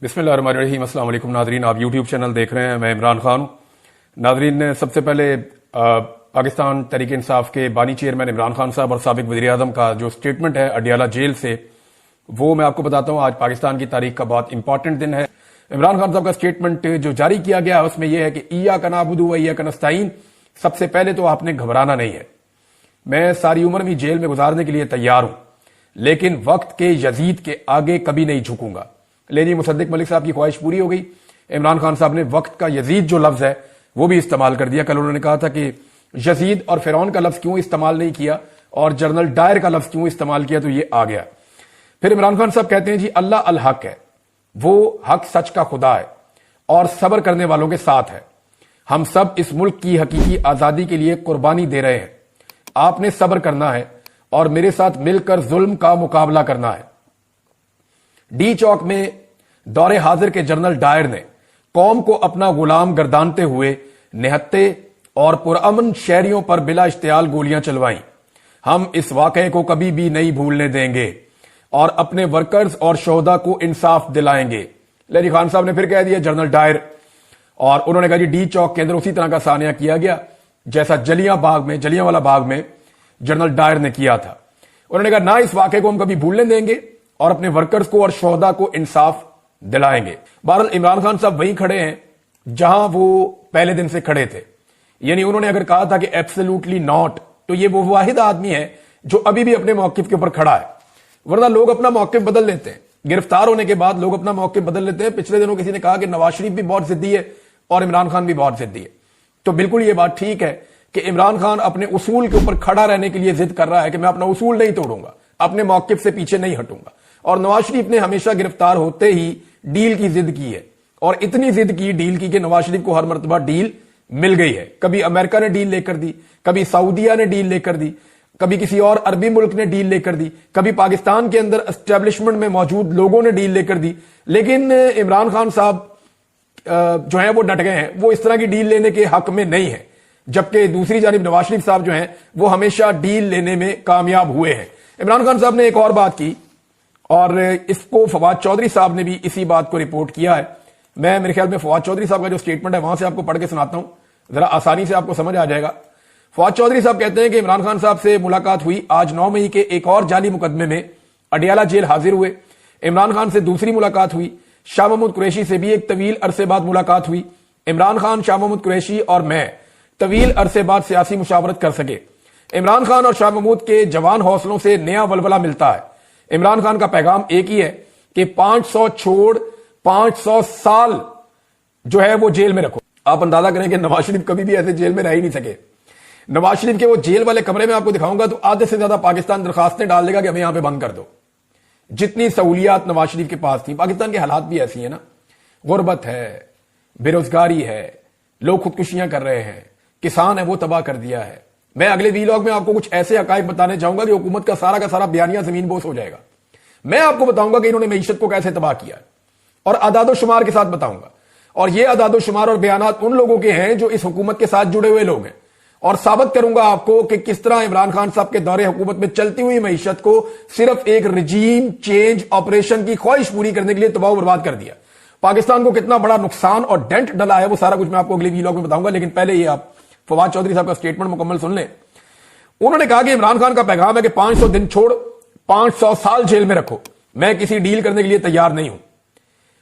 بسم اللہ الرحمن الرحیم۔ السلام علیکم ناظرین، آپ یوٹیوب چینل دیکھ رہے ہیں، میں عمران خان ہوں۔ ناظرین، سب سے پہلے پاکستان تحریک انصاف کے بانی چیئرمین عمران خان صاحب اور سابق وزیر اعظم کا جو سٹیٹمنٹ ہے اڈیالہ جیل سے، وہ میں آپ کو بتاتا ہوں۔ آج پاکستان کی تاریخ کا بہت امپورٹنٹ دن ہے۔ عمران خان صاحب کا سٹیٹمنٹ جو جاری کیا گیا اس میں یہ ہے کہ ایاک نعبد و ایاک نستعین، سب سے پہلے تو آپ نے گھبرانا نہیں ہے۔ میں ساری عمر بھی جیل میں گزارنے کے لیے تیار ہوں، لیکن وقت کے یزید کے آگے کبھی نہیں جھکوں گا۔ لیکن مصدق ملک صاحب کی خواہش پوری ہو گئی۔ عمران خان صاحب نے وقت کا یزید جو لفظ ہے وہ بھی استعمال کر دیا۔ کل انہوں نے کہا تھا کہ یزید اور فرعون کا لفظ کیوں استعمال نہیں کیا اور جنرل ڈائر کا لفظ کیوں استعمال کیا، تو یہ آ گیا۔ پھر عمران خان صاحب کہتے ہیں جی اللہ الحق ہے، وہ حق سچ کا خدا ہے اور صبر کرنے والوں کے ساتھ ہے۔ ہم سب اس ملک کی حقیقی آزادی کے لیے قربانی دے رہے ہیں۔ آپ نے صبر کرنا ہے اور میرے ساتھ مل کر ظلم کا مقابلہ کرنا ہے۔ ڈی چوک میں دور حاضر کے جنرل ڈائر نے قوم کو اپنا غلام گردانتے ہوئے نہتے اور پرامن شہریوں پر بلا اشتعال گولیاں چلوائیں۔ ہم اس واقعے کو کبھی بھی نہیں بھولنے دیں گے اور اپنے ورکرز اور شہداء کو انصاف دلائیں گے۔ لیکن خان صاحب نے پھر کہہ دیا جنرل ڈائر، اور انہوں نے کہا جی ڈی چوک کے اندر اسی طرح کا سانحہ کیا گیا جیسا جلیاں والا باغ میں جنرل ڈائر نے کیا تھا۔ انہوں نے کہا نہ اس واقعے کو ہم کبھی بھولنے دیں گے اور اپنے ورکرز کو اور شہداء کو انصاف دلائیں گے۔ بہرحال عمران خان صاحب وہیں کھڑے ہیں جہاں وہ پہلے دن سے کھڑے تھے، یعنی انہوں نے اگر کہا تھا کہ ایبسلیوٹلی ناٹ، تو یہ وہ واحد آدمی ہے جو ابھی بھی اپنے موقف کے اوپر کھڑا ہے۔ ورنہ لوگ اپنا موقف بدل لیتے ہیں، گرفتار ہونے کے بعد لوگ اپنا موقف بدل لیتے ہیں۔ پچھلے دنوں کسی نے کہا کہ نواز شریف بھی بہت ضدی ہے اور عمران خان بھی بہت ضدی ہے، تو بالکل یہ بات ٹھیک ہے کہ عمران خان اپنے اصول کے اوپر کھڑا رہنے کے لیے ضد کر رہا ہے کہ میں اپنا اصول نہیں توڑوں گا، اپنے موقف سے پیچھے نہیں ہٹوں گا۔ اور نواز شریف نے ہمیشہ گرفتار ہوتے ہی ڈیل کی ضد کی ہے، اور اتنی ضد کی ڈیل کی کہ نواز شریف کو ہر مرتبہ ڈیل مل گئی ہے۔ کبھی امریکہ نے ڈیل لے کر دی، کبھی سعودیہ نے ڈیل لے کر دی، کبھی کسی اور عربی ملک نے ڈیل لے کر دی، کبھی پاکستان کے اندر اسٹیبلشمنٹ میں موجود لوگوں نے ڈیل لے کر دی۔ لیکن عمران خان صاحب جو ہیں وہ ڈٹ گئے ہیں، وہ اس طرح کی ڈیل لینے کے حق میں نہیں ہے، جبکہ دوسری جانب نواز شریف صاحب جو ہیں وہ ہمیشہ ڈیل لینے میں کامیاب ہوئے ہیں۔ عمران خان صاحب نے ایک اور بات کی، اور اس کو فواد چودھری صاحب نے بھی اسی بات کو رپورٹ کیا ہے۔ میں میرے خیال میں فواد چودھری صاحب کا جو سٹیٹمنٹ ہے وہاں سے آپ کو پڑھ کے سناتا ہوں، ذرا آسانی سے آپ کو سمجھ آ جائے گا۔ فواد چودھری صاحب کہتے ہیں کہ عمران خان صاحب سے ملاقات ہوئی آج 9 مئی کے ایک اور جعلی مقدمے میں اڈیالہ جیل حاضر ہوئے۔ عمران خان سے دوسری ملاقات ہوئی۔ شاہ محمود قریشی سے بھی ایک طویل عرصے بعد ملاقات ہوئی۔ عمران خان، شاہ محمود قریشی اور میں طویل عرصے بعد سیاسی مشاورت کر سکے۔ عمران خان اور شاہ محمود کے جوان حوصلوں سے نیا ولولہ ملتا ہے۔ عمران خان کا پیغام ایک ہی ہے کہ 500 چھوڑ 500 سال جو ہے وہ جیل میں رکھو۔ آپ اندازہ کریں کہ نواز شریف کبھی بھی ایسے جیل میں رہ ہی نہیں سکے۔ نواز شریف کے وہ جیل والے کمرے میں آپ کو دکھاؤں گا تو آدھے سے زیادہ پاکستان درخواستیں ڈال دے گا کہ ہمیں یہاں پہ بند کر دو۔ جتنی سہولیات نواز شریف کے پاس تھیں، پاکستان کے حالات بھی ایسی ہیں نا، غربت ہے، بے روزگاری ہے، لوگ خودکشیاں کر رہے ہیں، کسان ہے وہ تباہ کر دیا ہے۔ میں اگلے ویلاگ میں آپ کو کچھ ایسے حقائق بتانے چاہوں گا کہ حکومت کا سارا بیانیہ زمین بوس ہو جائے گا۔ میں آپ کو بتاؤں گا کہ انہوں نے معیشت کو کیسے تباہ کیا ہے، اور اعداد و شمار کے ساتھ بتاؤں گا۔ اور یہ اعداد و شمار اور بیانات ان لوگوں کے ہیں جو اس حکومت کے ساتھ جڑے ہوئے لوگ ہیں، اور ثابت کروں گا آپ کو کہ کس طرح عمران خان صاحب کے دور حکومت میں چلتی ہوئی معیشت کو صرف ایک رجیم چینج آپریشن کی خواہش پوری کرنے کے لیے تباہ و برباد کر دیا۔ پاکستان کو کتنا بڑا نقصان اور ڈینٹ ڈلا ہے وہ سارا کچھ میں آپ کو اگلے ویلاگ میں بتاؤں گا، لیکن پہلے یہ آپ فواد چودھری صاحب کا سٹیٹمنٹ مکمل سن لیں۔ انہوں نے کہا کہ عمران خان کا پیغام ہے کہ 500 دن چھوڑ 500 سال جیل میں رکھو، میں کسی ڈیل کرنے کے لیے تیار نہیں ہوں۔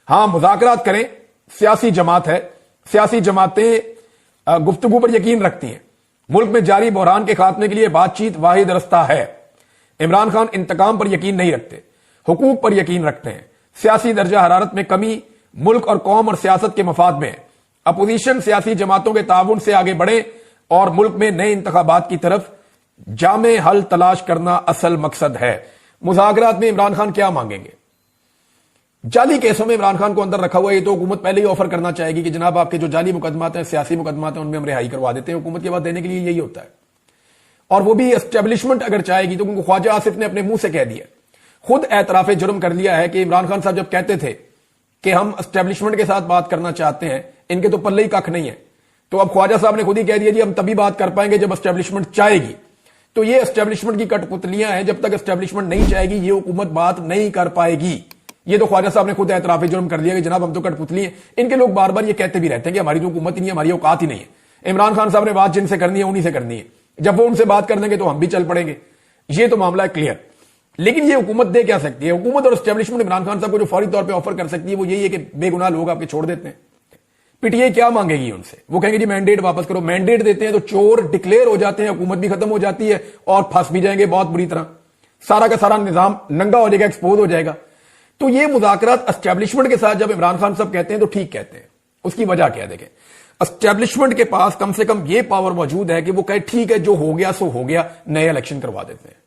ہاں مذاکرات کریں، سیاسی جماعت ہے، سیاسی جماعتیں گفتگو پر یقین رکھتی ہیں، ملک میں جاری بحران کے خاتمے کے لیے بات چیت واحد رستہ ہے۔ عمران خان انتقام پر یقین نہیں رکھتے، حقوق پر یقین رکھتے ہیں، سیاسی درجہ حرارت میں کمی ملک اور قوم اور سیاست کے مفاد میں ہے۔ اپوزیشن سیاسی جماعتوں کے تعاون سے آگے بڑھے اور ملک میں نئے انتخابات کی طرف جامع حل تلاش کرنا اصل مقصد ہے۔ مذاکرات میں عمران خان کیا مانگیں گے؟ جعلی کیسوں میں عمران خان کو اندر رکھا ہوا ہے، یہ تو حکومت پہلے ہی آفر کرنا چاہے گی کہ جناب آپ کے جو جعلی مقدمات ہیں، سیاسی مقدمات ہیں، ان میں ہم رہائی کروا دیتے ہیں۔ حکومت کے بعد دینے کے لیے یہی ہوتا ہے، اور وہ بھی اسٹیبلشمنٹ اگر چاہے گی تو کیونکہ خواجہ آصف نے اپنے منہ سے کہہ دیا، خود اعتراف جرم کر لیا ہے کہ عمران خان صاحب جب کہتے تھے کہ ہم اسٹیبلشمنٹ کے ساتھ بات کرنا چاہتے ہیں، ان کے تو پلے ہی ککھ نہیں ہے، تو اب خواجہ صاحب نے خود ہی کہہ دیا جی ہم تبھی بات کر پائیں گے جب اسٹیبلشمنٹ چاہے گی۔ تو یہ اسٹیبلشمنٹ کی کٹ پتلیاں ہیں، جب تک اسٹیبلشمنٹ نہیں چاہے گی یہ حکومت بات نہیں کر پائے گی۔ یہ تو خواجہ صاحب نے خود اعتراف جرم کر دیا کہ جناب ہم تو کٹ پتلی ہیں. ان کے لوگ بار بار یہ کہتے بھی رہتے ہیں کہ ہماری تو حکومت ہی نہیں ہے, ہماری اوقات ہی نہیں ہے. عمران خان صاحب نے بات جن سے کرنی ہے انہی سے کرنی ہے, جب وہ ان سے بات کر دیں گے تو ہم بھی چل پڑیں گے. یہ تو معاملہ ہے کلیئر. لیکن یہ حکومت دے کیا سکتی ہے؟ حکومت اور اسٹیبلشمنٹ عمران خان صاحب کو جو فوری طور پہ آفر کر سکتی ہے وہ یہی ہے کہ بے گناہ لوگ آپ کے چھوڑ دیتے ہیں. پی ٹی آئی کیا مانگے گی ان سے؟ وہ کہیں گے جی مینڈیٹ واپس کرو. مینڈیٹ دیتے ہیں تو چور ڈکلیئر ہو جاتے ہیں, حکومت بھی ختم ہو جاتی ہے اور پھنس بھی جائیں گے بہت بری طرح. سارا کا سارا نظام ننگا ہو جائے گا, ایکسپوز ہو جائے گا. تو یہ مذاکرات اسٹیبلشمنٹ کے ساتھ جب عمران خان صاحب کہتے ہیں تو ٹھیک کہتے ہیں. اس کی وجہ کیا دیکھیں, اسٹیبلشمنٹ کے پاس کم سے کم یہ پاور موجود ہے کہ وہ کہے ٹھیک ہے جو ہو گیا سو ہو گیا, نئے الیکشن کروا دیتے ہیں.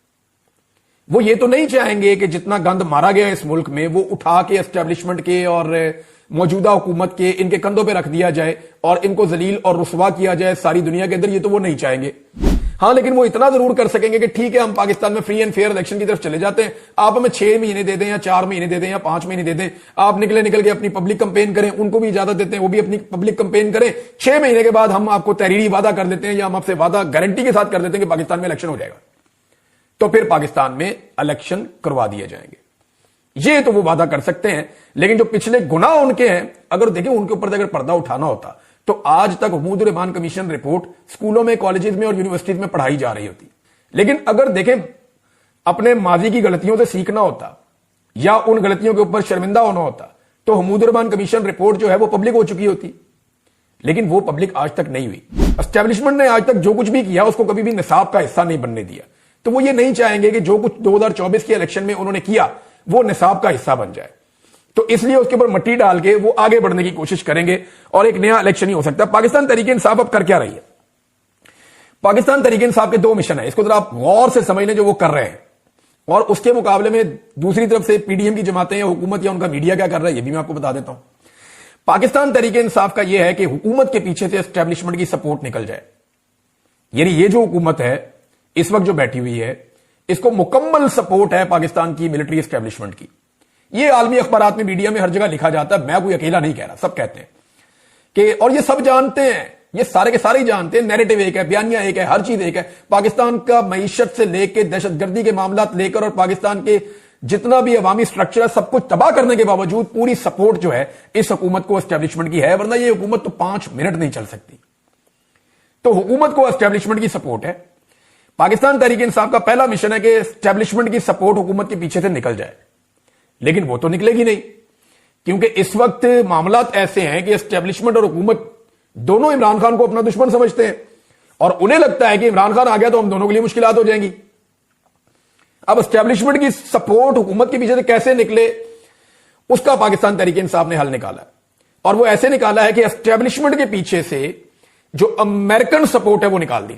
وہ یہ تو نہیں چاہیں گے کہ جتنا گند مارا گیا اس ملک میں وہ اٹھا کے اسٹیبلشمنٹ کے اور موجودہ حکومت کے ان کے کندھوں پہ رکھ دیا جائے اور ان کو ذلیل اور رسوا کیا جائے ساری دنیا کے اندر. یہ تو وہ نہیں چاہیں گے. ہاں لیکن وہ اتنا ضرور کر سکیں گے کہ ٹھیک ہے ہم پاکستان میں فری اینڈ فیئر الیکشن کی طرف چلے جاتے ہیں, آپ ہمیں 6 مہینے دے دیں یا 4 مہینے دے دیں یا 5 مہینے دے دیں, آپ نکل کے اپنی پبلک کمپین کریں. ان کو بھی اجازت دیتے ہیں وہ بھی اپنی پبلک کمپین کریں. 6 مہینے کے بعد ہم آپ کو تحریری وعدہ کر دیتے ہیں یا ہم آپ سے وعدہ گارنٹی کے ساتھ کر دیتے ہیں کہ پاکستان میں الیکشن ہو جائے گا, تو پھر پاکستان میں الیکشن کروا دیے جائیں گے. یہ تو وہ وعدہ کر سکتے ہیں. لیکن جو پچھلے گناہ ان کے ہیں, اگر دیکھیں ان کے اوپر اگر پردہ اٹھانا ہوتا تو آج تک حمود الرحمان کمیشن رپورٹ سکولوں میں, کالجز میں اور یونیورسٹیز میں پڑھائی جا رہی ہوتی. لیکن اگر دیکھیں اپنے ماضی کی غلطیوں سے سیکھنا ہوتا یا ان غلطیوں کے اوپر شرمندہ ہونا ہوتا تو حمود الرحمان کمیشن رپورٹ جو ہے وہ پبلک ہو چکی ہوتی. لیکن وہ پبلک آج تک نہیں ہوئی. اسٹیبلشمنٹ نے آج تک جو کچھ بھی کیا اس کو کبھی بھی نصاب کا حصہ نہیں بننے دیا. تو وہ یہ نہیں چاہیں گے کہ جو کچھ 2024 کے الیکشن میں انہوں نے کیا وہ نصاب کا حصہ بن جائے. تو اس لیے اس کے اوپر مٹی ڈال کے وہ آگے بڑھنے کی کوشش کریں گے اور ایک نیا الیکشن ہی ہو سکتا ہے. پاکستان تحریک انصاف اب کر کیا رہی ہے؟ پاکستان تحریک انصاف کے 2 مشن ہیں. اس کو ذرا آپ غور سے سمجھ لیں جو وہ کر رہے ہیں, اور اس کے مقابلے میں دوسری طرف سے پی ڈی ایم کی جماعتیں یا حکومت یا ان کا میڈیا کیا کر رہا ہے یہ بھی میں آپ کو بتا دیتا ہوں. پاکستان تحریک انصاف کا یہ ہے کہ حکومت کے پیچھے سے اسٹیبلشمنٹ کی سپورٹ نکل جائے. یعنی یہ جو حکومت ہے اس وقت جو بیٹھی ہوئی ہے اس کو مکمل سپورٹ ہے پاکستان کی ملٹری اسٹیبلشمنٹ کی. یہ عالمی اخبارات میں, میڈیا میں ہر جگہ لکھا جاتا ہے, میں کوئی اکیلا نہیں کہہ رہا, سب کہتے ہیں کہ, اور یہ سب جانتے ہیں, یہ سارے کے سارے ہی جانتے ہیں, نیریٹو ایک ہے, بیانیہ ایک ہے, ہر چیز ایک ہے. پاکستان کا معیشت سے لے کے دہشت گردی کے معاملات لے کر اور پاکستان کے جتنا بھی عوامی سٹرکچر ہے سب کچھ تباہ کرنے کے باوجود پوری سپورٹ جو ہے اس حکومت کو اسٹیبلشمنٹ کی ہے, ورنہ یہ حکومت تو 5 منٹ نہیں چل سکتی. تو حکومت کو اسٹیبلشمنٹ کی سپورٹ ہے. پاکستان تحریک انصاف کا پہلا مشن ہے کہ اسٹیبلشمنٹ کی سپورٹ حکومت کے پیچھے سے نکل جائے. لیکن وہ تو نکلے گی نہیں, کیونکہ اس وقت معاملات ایسے ہیں کہ اسٹیبلشمنٹ اور حکومت دونوں عمران خان کو اپنا دشمن سمجھتے ہیں اور انہیں لگتا ہے کہ عمران خان آ گیا تو ہم دونوں کے لیے مشکلات ہو جائیں گی. اب اسٹیبلشمنٹ کی سپورٹ حکومت کے پیچھے سے کیسے نکلے اس کا پاکستان تحریک انصاف نے حل نکالا, اور وہ ایسے نکالا ہے کہ اسٹیبلشمنٹ کے پیچھے سے جو امریکن سپورٹ ہے وہ نکال دی جائے.